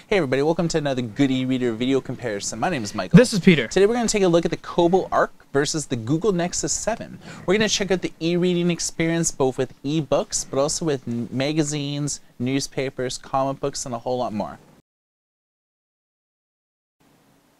Hey everybody, welcome to another good e-reader video comparison. My name is Michael. This is Peter. Today we're going to take a look at the Kobo Arc versus the Google Nexus 7. We're going to check out the e-reading experience both with e-books, but also with magazines, newspapers, comic books, and a whole lot more.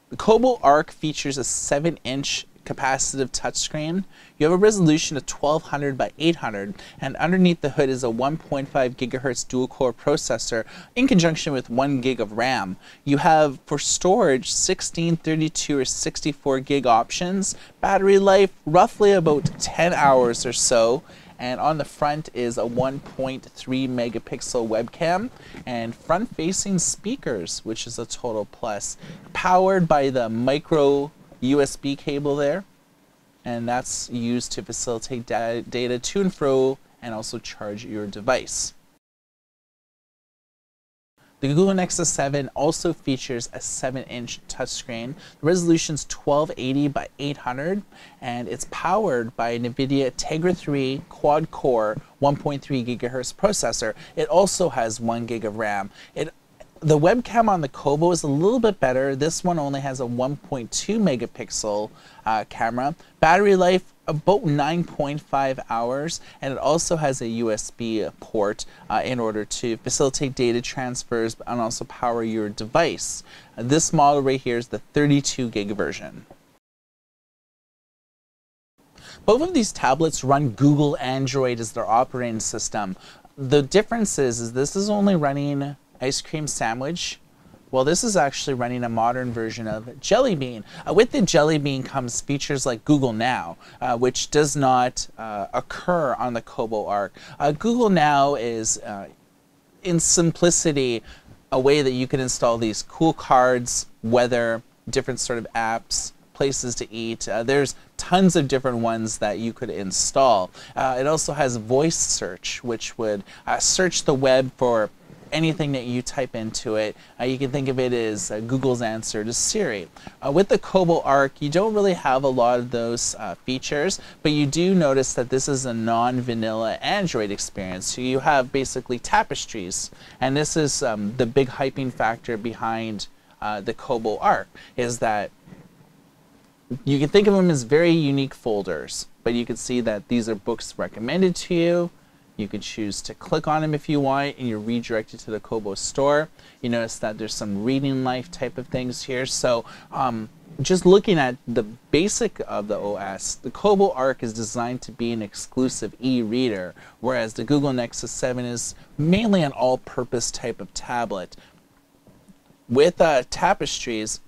The Kobo Arc features a 7-inch capacitive touchscreen. You have a resolution of 1200 by 800, and underneath the hood is a 1.5 gigahertz dual-core processor in conjunction with 1 gig of RAM. You have, for storage, 16, 32, or 64 gig options. Battery life, roughly about 10 hours or so. And on the front is a 1.3 megapixel webcam and front-facing speakers, which is a total plus. Powered by the micro USB cable there, and that's used to facilitate data to and fro and also charge your device. The Google Nexus 7 also features a 7-inch touchscreen. The resolution is 1280 by 800, and it's powered by a NVIDIA Tegra 3 quad-core 1.3 gigahertz processor. It also has 1 gig of RAM. The webcam on the Kobo is a little bit better. This one only has a 1.2 megapixel camera. Battery life about 9.5 hours, and it also has a USB port in order to facilitate data transfers and also power your device. This model right here is the 32 gig version. Both of these tablets run Google Android as their operating system. The difference is this is only running Ice Cream Sandwich. Well, this is actually running a modern version of Jelly Bean. With the Jelly Bean comes features like Google Now, which does not occur on the Kobo Arc. Google Now is, in simplicity, a way that you can install these cool cards, weather, different sort of apps, places to eat. There's tons of different ones that you could install. It also has voice search, which would search the web for anything that you type into it. You can think of it as Google's answer to Siri. With the Kobo Arc, you don't really have a lot of those features, but you do notice that this is a non-vanilla Android experience. So you have basically tapestries, and this is the big hyping factor behind the Kobo Arc, is that you can think of them as very unique folders, but you can see that these are books recommended to you. You can choose to click on them if you want, and you're redirected to the Kobo store. You notice that there's some reading life type of things here. So just looking at the basic of the OS, the Kobo Arc is designed to be an exclusive e-reader, whereas the Google Nexus 7 is mainly an all-purpose type of tablet. With tapestries,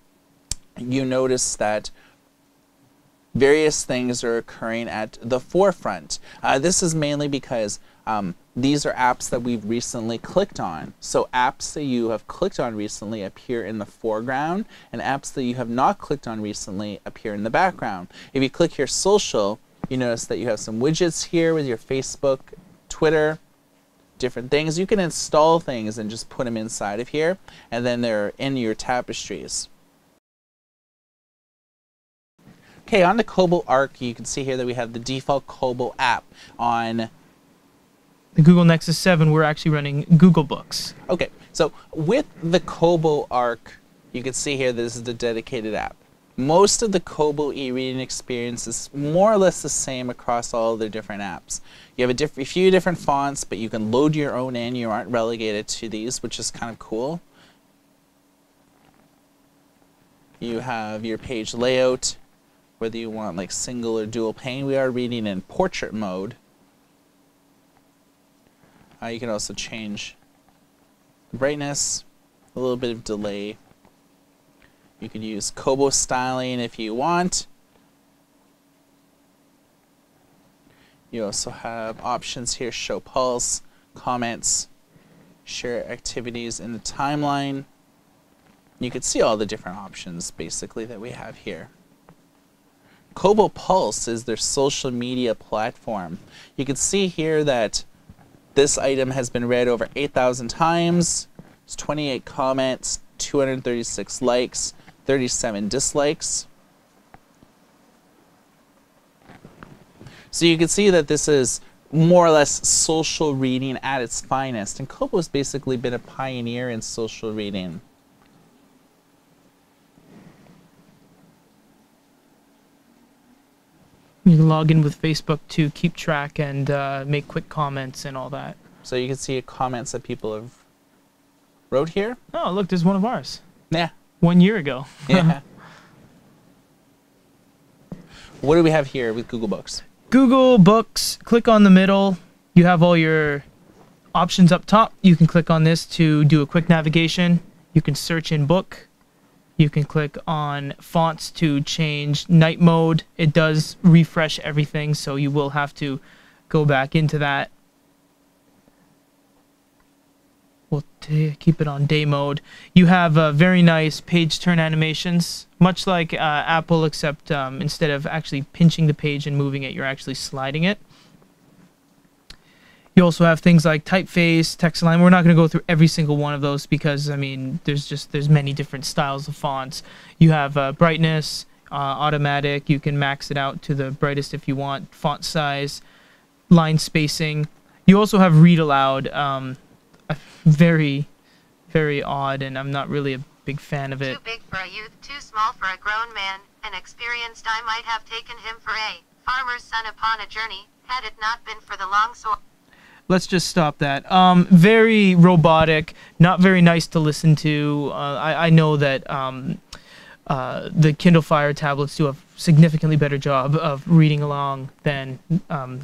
you notice that various things are occurring at the forefront. This is mainly because these are apps that we've recently clicked on. So apps that you have clicked on recently appear in the foreground, and apps that you have not clicked on recently appear in the background. If you click here, social, you notice that you have some widgets here with your Facebook, Twitter, different things. You can install things and just put them inside of here, and then they're in your tapestries. Okay, on the Kobo Arc, you can see here that we have the default Kobo app. On the Google Nexus 7, we're actually running Google Books. Okay, so with the Kobo Arc, you can see here that this is the dedicated app. Most of the Kobo e-reading experience is more or less the same across all of the different apps. You have a few different fonts, but you can load your own in. You aren't relegated to these, which is kind of cool. You have your page layout, whether you want like single or dual pane. We are reading in portrait mode. You can also change the brightness, a little bit of delay. You can use Kobo styling if you want. You also have options here: show pulse, comments, share activities in the timeline. You can see all the different options basically that we have here. Kobo Pulse is their social media platform. You can see here that this item has been read over 8,000 times. There's 28 comments, 236 likes, 37 dislikes. So you can see that this is more or less social reading at its finest, and Kobo's basically been a pioneer in social reading. log in with Facebook to keep track and make quick comments and all that. So you can see comments that people have wrote here. Oh, look, there's one of ours. Yeah. 1 year ago. Yeah. What do we have here with Google Books? Google Books, click on the middle. You have all your options up top. You can click on this to do a quick navigation. You can search in book. You can click on fonts to change night mode. It does refresh everything, so you will have to go back into that. We'll keep it on day mode. You have very nice page turn animations, much like Apple, except instead of actually pinching the page and moving it, you're actually sliding it. You also have things like typeface, text align. We're not going to go through every single one of those because, I mean, there's many different styles of fonts. You have brightness, automatic. You can max it out to the brightest if you want. Font size, line spacing. You also have read aloud. Very, very odd, and I'm not really a big fan of it. Too big for a youth, too small for a grown man. An experienced I might have taken him for a farmer's son upon a journey, had it not been for the long sword. Let's just stop that. Very robotic, not very nice to listen to. I know that the Kindle Fire tablets do a significantly better job of reading along than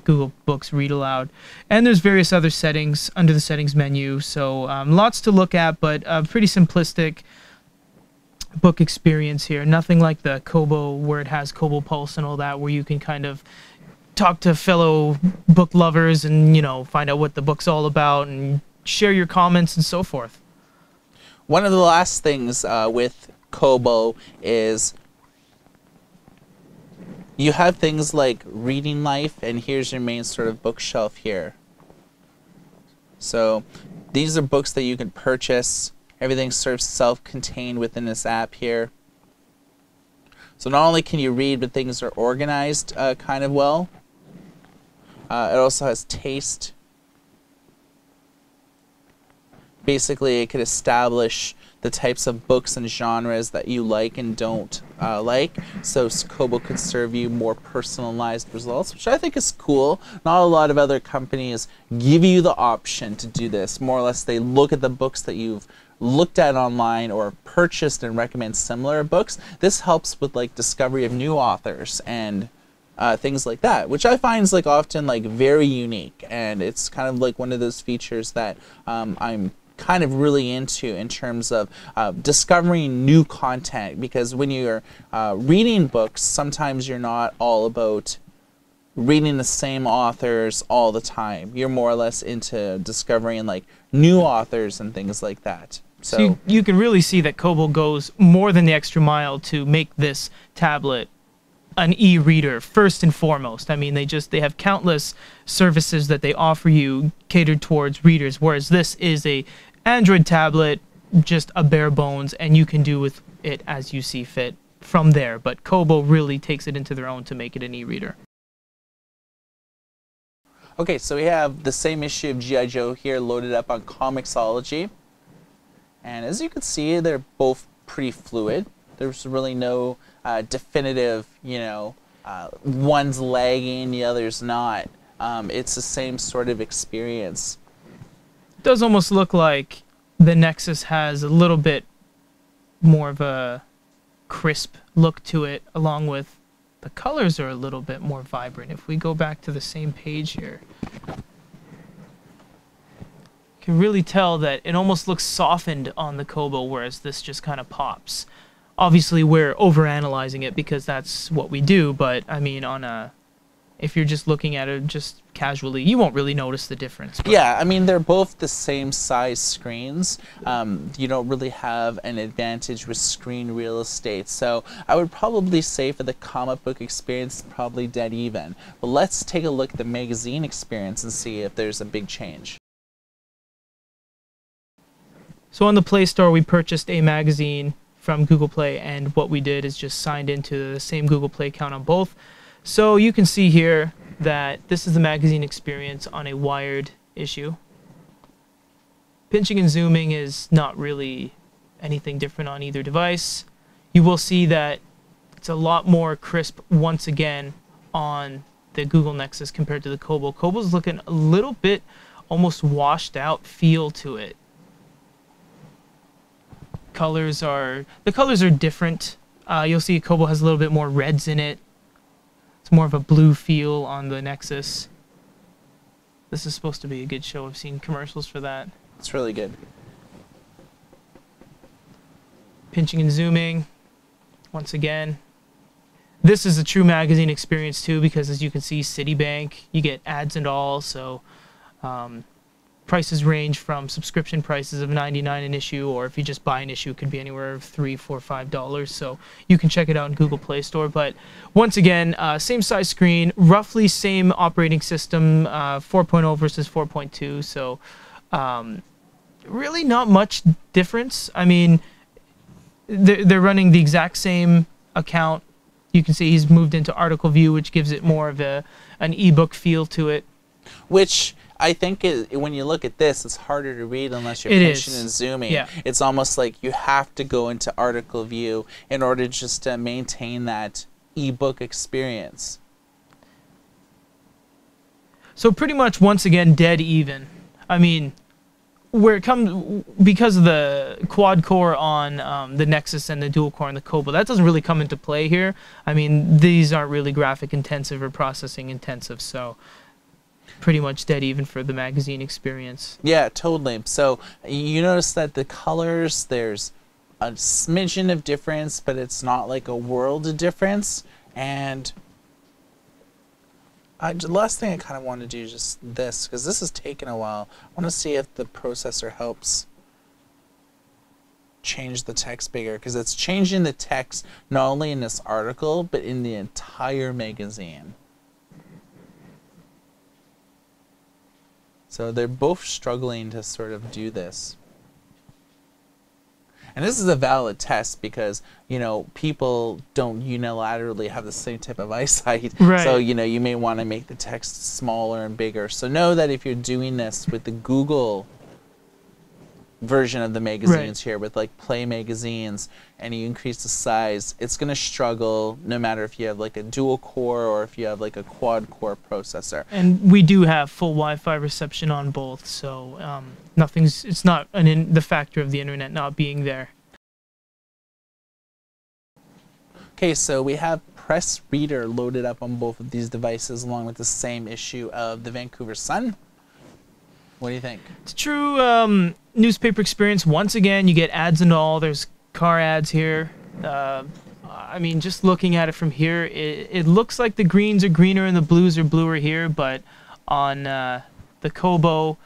Google Books Read Aloud. And there's various other settings under the settings menu, so lots to look at, but a pretty simplistic book experience here. Nothing like the Kobo, where it has Kobo Pulse and all that, where you can kind of talk to fellow book lovers and, you know, find out what the book's all about and share your comments and so forth. One of the last things with Kobo is you have things like Reading Life, and here's your main sort of bookshelf here. So these are books that you can purchase. Everything's sort of self-contained within this app here. So not only can you read, but things are organized kind of well. It also has taste. Basically, it could establish the types of books and genres that you like and don't like. So Kobo could serve you more personalized results, which I think is cool. Not a lot of other companies give you the option to do this. More or less, they look at the books that you've looked at online or purchased and recommend similar books. This helps with like discovery of new authors and things like that, which I find is like often like very unique, and it's kind of like one of those features that I'm kind of really into in terms of discovering new content, because when you're reading books, sometimes you're not all about reading the same authors all the time. You're more or less into discovering like new authors and things like that. So you can really see that Kobo goes more than the extra mile to make this tablet an e-reader first and foremost. I mean, they have countless services that they offer you catered towards readers, whereas this is a Android tablet, just a bare bones, and you can do with it as you see fit from there. But Kobo really takes it into their own to make it an e-reader. Okay, so we have the same issue of G.I. Joe here loaded up on Comixology. And as you can see, they're both pretty fluid. There's really no definitive, you know, one's lagging, the other's not. It's the same sort of experience. It does almost look like the Nexus has a little bit more of a crisp look to it, along with the colors are a little bit more vibrant. If we go back to the same page here, you can really tell that it almost looks softened on the Kobo, whereas this just kind of pops. Obviously, we're overanalyzing it because that's what we do, but I mean, if you're just looking at it just casually, you won't really notice the difference. But yeah, I mean, they're both the same size screens. You don't really have an advantage with screen real estate. So I would probably say for the comic book experience, probably dead even. But let's take a look at the magazine experience and see if there's a big change. So on the Play Store, we purchased a magazine from Google Play, and what we did is just signed into the same Google Play account on both. So you can see here that this is the magazine experience on a wired issue. Pinching and zooming is not really anything different on either device. You will see that it's a lot more crisp once again on the Google Nexus compared to the Kobo. Kobo's looking a little bit almost washed out feel to it. The colors are different. You'll see Kobo has a little bit more reds in it. It's more of a blue feel on the Nexus. This is supposed to be a good show. I've seen commercials for that. It's really good. Pinching and zooming. Once again. This is a true magazine experience too, because as you can see, Citibank, you get ads and all, so prices range from subscription prices of $99 an issue, or if you just buy an issue, it could be anywhere of $3, $4, $5. So you can check it out in Google Play Store. But once again, same size screen, roughly same operating system, 4.0 versus 4.2. So really not much difference. I mean, they're running the exact same account. You can see he's moved into article view, which gives it more of an ebook feel to it. Which I think when you look at this, it's harder to read unless you're pinching and zooming. Yeah. It's almost like you have to go into article view in order just to maintain that ebook experience. So pretty much, once again, dead even. I mean, where it comes, because of the quad core on the Nexus and the dual core on the Kobo, that doesn't really come into play here. I mean, these aren't really graphic intensive or processing intensive, so pretty much dead even for the magazine experience. Yeah, totally. So you notice that the colors, there's a smidgen of difference, but it's not like a world of difference. And the last thing I kind of want to do is just this, because this has taken a while. I want to see if the processor helps change the text bigger, because it's changing the text not only in this article, but in the entire magazine. So they're both struggling to sort of do this. And this is a valid test because, you know, people don't unilaterally have the same type of eyesight. Right. So, you know, you may want to make the text smaller and bigger. So know that if you're doing this with the Google version of the magazines here, with like Play magazines, and you increase the size, it's going to struggle no matter if you have like a dual core or if you have like a quad core processor. And we do have full Wi-Fi reception on both, so it's not the factor of the internet not being there. Okay, so we have Press Reader loaded up on both of these devices along with the same issue of the Vancouver Sun. What do you think? It's true newspaper experience. Once again, you get ads and all. There's car ads here. I mean, just looking at it from here, it looks like the greens are greener and the blues are bluer here, but on the Kobo,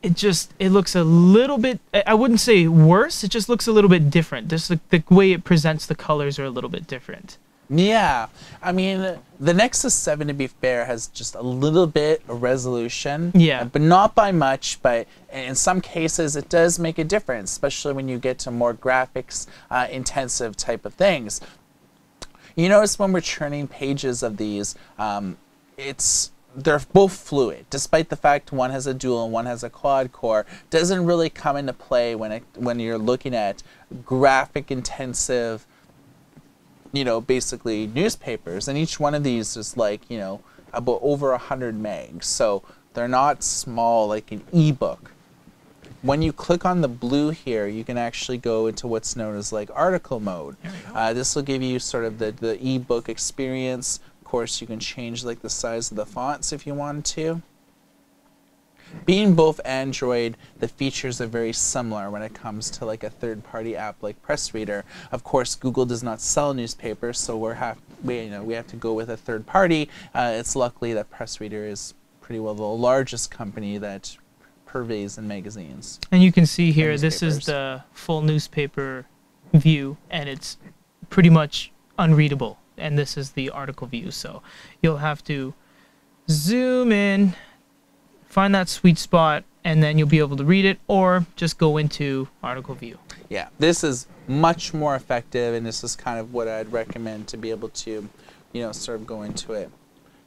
it looks a little bit, I wouldn't say worse, it just looks a little bit different. Just the way it presents the colors are a little bit different. Yeah, I mean, the Nexus 7, to be fair, has just a little bit of resolution. Yeah. But not by much, but in some cases it does make a difference, especially when you get to more graphics intensive type of things. You notice when we're churning pages of these, they're both fluid, despite the fact one has a dual and one has a quad core. Doesn't really come into play when you're looking at graphic intensive, you know, basically newspapers, and each one of these is like, you know, about over 100 megs, so they're not small like an ebook. When you click on the blue here, you can actually go into what's known as like article mode. This will give you sort of the ebook experience. Of course, you can change like the size of the fonts if you wanted to. Being both Android, the features are very similar when it comes to like a third-party app like Press Reader. Of course, Google does not sell newspapers, so we have to go with a third party. It's luckily that Press Reader is pretty well the largest company that purveys in magazines. And you can see here, this is the full newspaper view, and it's pretty much unreadable. And this is the article view, so you'll have to zoom in, find that sweet spot, and then you'll be able to read it, or just go into article view. Yeah, this is much more effective, and this is kind of what I'd recommend to be able to, you know, sort of go into it.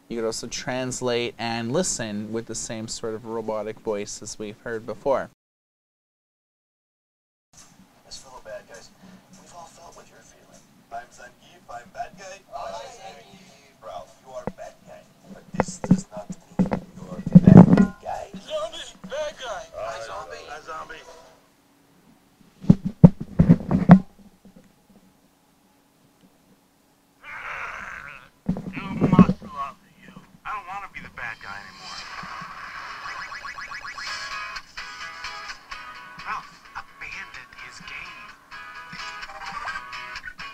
You could also translate and listen with the same sort of robotic voice as we've heard before. As fellow bad guys, we've all felt what you're feeling. I'm Zangief, I'm bad guy. Ralph, you are bad guy. But Ralph abandoned his game.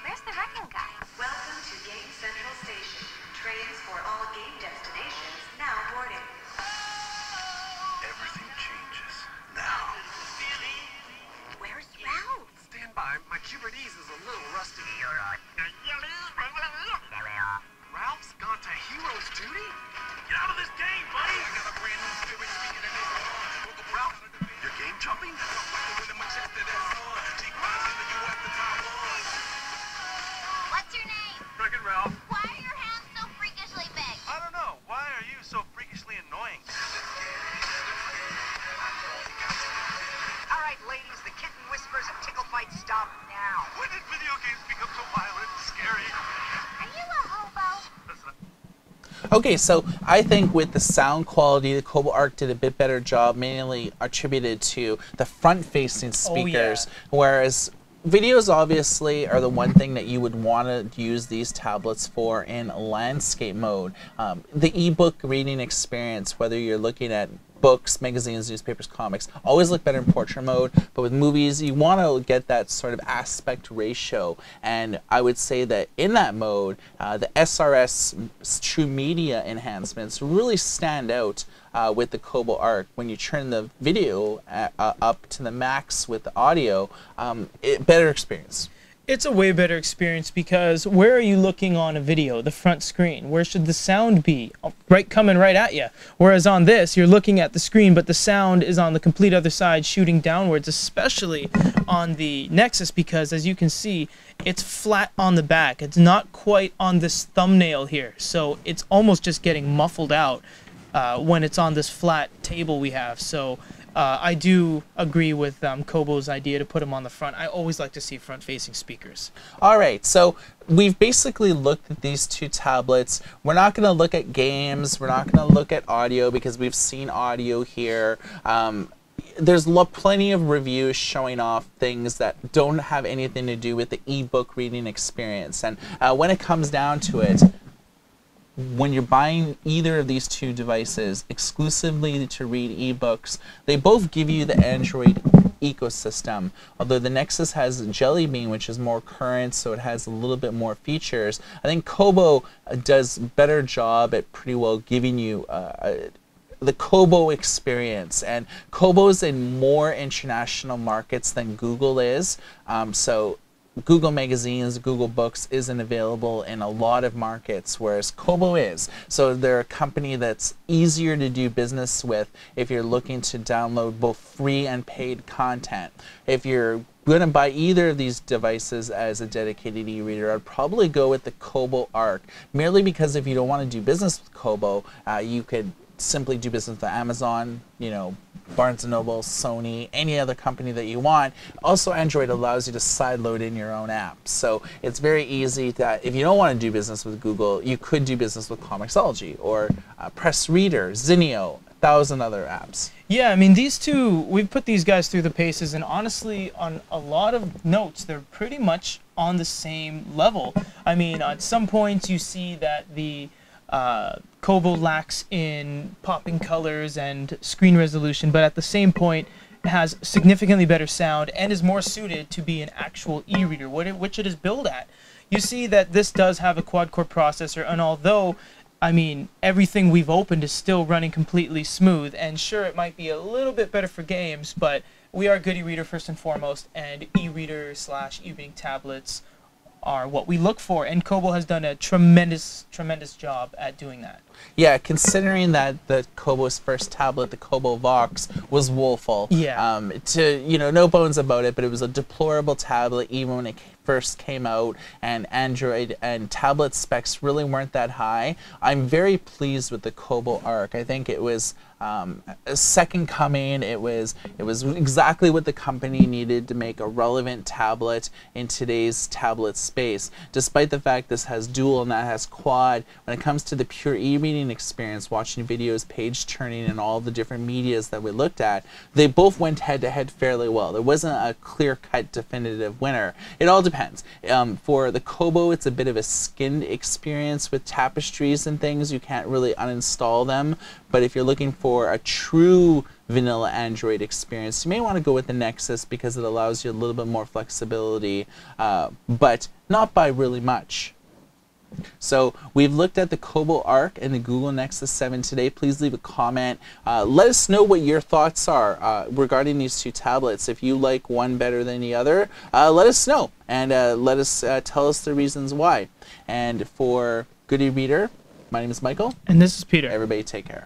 Where's the wrecking guy? Welcome to Game Central Station. Trains for all game destinations now boarding. Everything changes now. Where's Ralph? Stand by, my Cuberdese is a little rusty. Ralph's gone to hero's duty? Get out of this game, buddy! I got a brand new spirit speaking in this song. Ralph, you're game jumping? What's your name? Frickin' Ralph. Why are your hands so freakishly big? I don't know. Why are you so freakishly annoying? All right, ladies, the kitten whispers and tickle fight stop now. When did video games become so violent and scary? Are you a hobo? Okay, so I think with the sound quality, the Kobo Arc did a bit better job, mainly attributed to the front-facing speakers, whereas videos obviously are the one thing that you would want to use these tablets for in landscape mode. The ebook reading experience, whether you're looking at books, magazines, newspapers, comics, always look better in portrait mode, but with movies you want to get that sort of aspect ratio, and I would say that in that mode the SRS True Media enhancements really stand out with the Kobo Arc. When you turn the video up to the max with the audio, better experience. It's a way better experience because where are you looking on a video? The front screen. Where should the sound be? Coming right at you. Whereas on this, you're looking at the screen, but the sound is on the complete other side, shooting downwards, especially on the Nexus, because as you can see, it's flat on the back. It's not quite on this thumbnail here, so it's almost just getting muffled out when it's on this flat table we have. So I do agree with Kobo's idea to put them on the front. I always like to see front-facing speakers. All right, so we've basically looked at these two tablets. We're not going to look at games. We're not going to look at audio because we've seen audio here. There's plenty of reviews showing off things that don't have anything to do with the ebook reading experience. And when it comes down to it, when you're buying either of these two devices exclusively to read ebooks, they both give you the Android ecosystem. Although the Nexus has Jelly Bean, which is more current, so it has a little bit more features. I think Kobo does a better job at pretty well giving you the Kobo experience, and Kobo's in more international markets than Google is, so Google Magazines, Google Books isn't available in a lot of markets, whereas Kobo is. So they're a company that's easier to do business with if you're looking to download both free and paid content. If you're going to buy either of these devices as a dedicated e-reader, I'd probably go with the Kobo Arc, merely because if you don't want to do business with Kobo, you could simply do business with Amazon, Barnes & Noble, Sony, any other company that you want. Also, Android allows you to sideload in your own apps. So it's very easy that if you don't want to do business with Google, you could do business with Comixology or Press Reader, Zinio, 1,000 other apps. Yeah, I mean, these two, we've put these guys through the paces, and honestly, on a lot of notes, they're pretty much on the same level. I mean, at some points you see that the Kobo lacks in popping colors and screen resolution, but at the same point it has significantly better sound and is more suited to be an actual e-reader, which it is built at. You see that this does have a quad-core processor, and although, I mean, everything we've opened is still running completely smooth, and sure, it might be a little bit better for games, but we are a good e-reader first and foremost, and e-reader / e-reading tablets are what we look for, and Kobo has done a tremendous job at doing that. Yeah, considering that the Kobo's first tablet, the Kobo Vox, was woeful. Yeah. No bones about it, but it was a deplorable tablet even when it first came out, and Android and tablet specs really weren't that high. I'm very pleased with the Kobo Arc. I think it was a second coming. It was exactly what the company needed to make a relevant tablet in today's tablet space. Despite the fact this has dual and that has quad, when it comes to the pure e-reader reading experience, watching videos, page turning, and all the different medias that we looked at, they both went head-to-head fairly well. There wasn't a clear-cut definitive winner. It all depends. For the Kobo, it's a bit of a skinned experience with tapestries and things. You can't really uninstall them, but if you're looking for a true vanilla Android experience, you may want to go with the Nexus because it allows you a little bit more flexibility, but not by really much. So we've looked at the Kobo Arc and the Google Nexus 7 today. Please leave a comment. Let us know what your thoughts are regarding these two tablets. If you like one better than the other, let us know, and let us tell us the reasons why. And for Good eReader, my name is Michael. And this is Peter. Everybody take care.